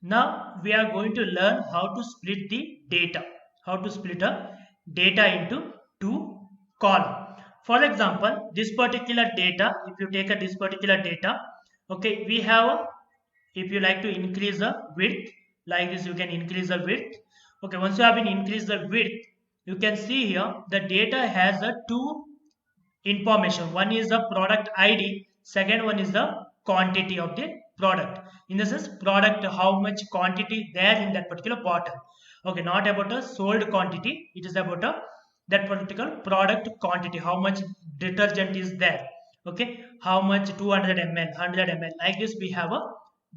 Now we are going to learn how to split the data. How to split a data into two columns. For example, this particular data, if you take this particular data, okay, we have if you like to increase the width like this, you can increase the width. Okay, once you have been increased the width, you can see here the data has a two information. One is the product ID, second one is the quantity of the product. In the sense, product, how much quantity there in that particular bottle. Okay, not about a sold quantity, it is about a that particular product quantity, how much detergent is there. Okay, how much 200 ml, 100 ml, like this we have a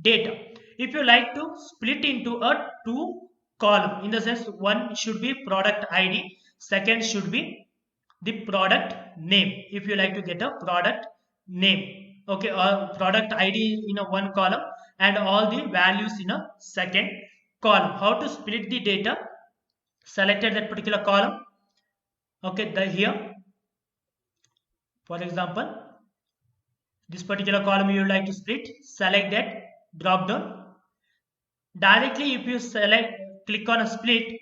data. If you like to split into a two column, in the sense one should be product ID, second should be the product name. If you like to get a product name, okay, or product ID in a one column and all the values in a second column. How to split the data? Selected that particular column. Okay, the here, for example, this particular column you would like to split, select that drop down. Directly if you select, click on a split,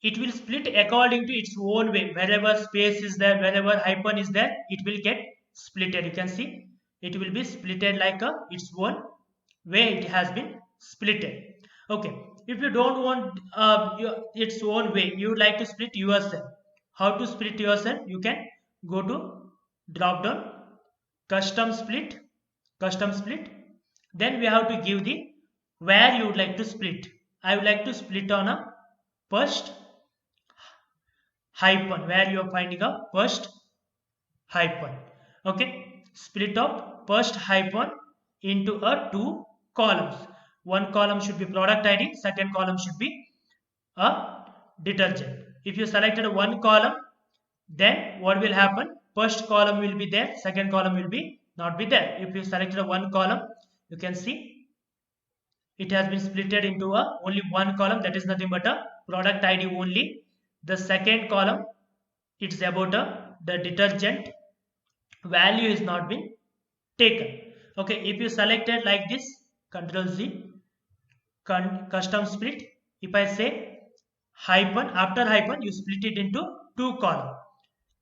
it will split according to its own way. Wherever space is there, wherever hyphen is there, it will get splitted. You can see it will be splitted like its own way it has been splitted. Okay, if you don't want its own way, you would like to split yourself. How to split yourself? You can go to drop down, custom split. Then we have to give the where you would like to split. I would like to split on a first hyphen, where you are finding a first hyphen. Okay, split up first hyphen into a two columns. One column should be product ID, second column should be a detergent. If you selected one column, then what will happen? First column will be there, second column will be not be there. If you selected one column, you can see it has been splitted into a only one column, that is nothing but a product ID only. The second column, it's about the detergent value is not been taken. Okay, if you selected like this, control Z, custom split. If I say hyphen, after hyphen you split it into two column,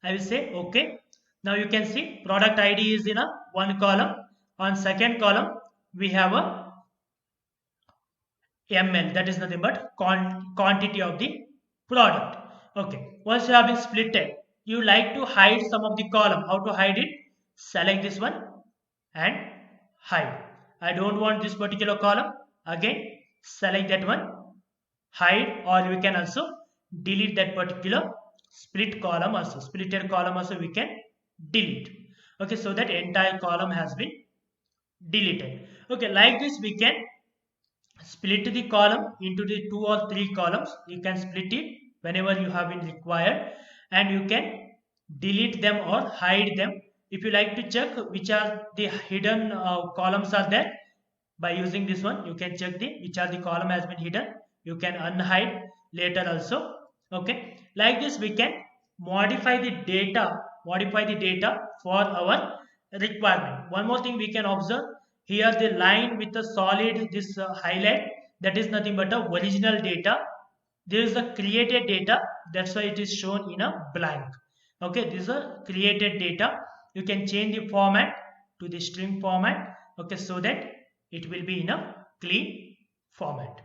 I will say okay. Now you can see product ID is in a one column. On second column we have a ml, that is nothing but quantity of the product. Okay, once you have been splitted, you like to hide some of the column. How to hide it? Select this one and hide. I don't want this particular column, again select that one, hide, or we can also delete that particular split column also, splitted column also we can delete. Okay, so that entire column has been deleted. Okay, like this we can split the column into the two or three columns. You can split it whenever you have been required, and you can delete them or hide them. If you like to check which are the hidden columns are there, by using this one you can check the which are the column has been hidden. You can unhide later also. Okay, like this we can modify the data for our requirement. One more thing we can observe here, the line with the solid this highlight, that is nothing but a original data. There is a created data, that's why it is shown in a blank. Okay, this is a created data. You can change the format to the string format. Okay, so that it will be in a clean format.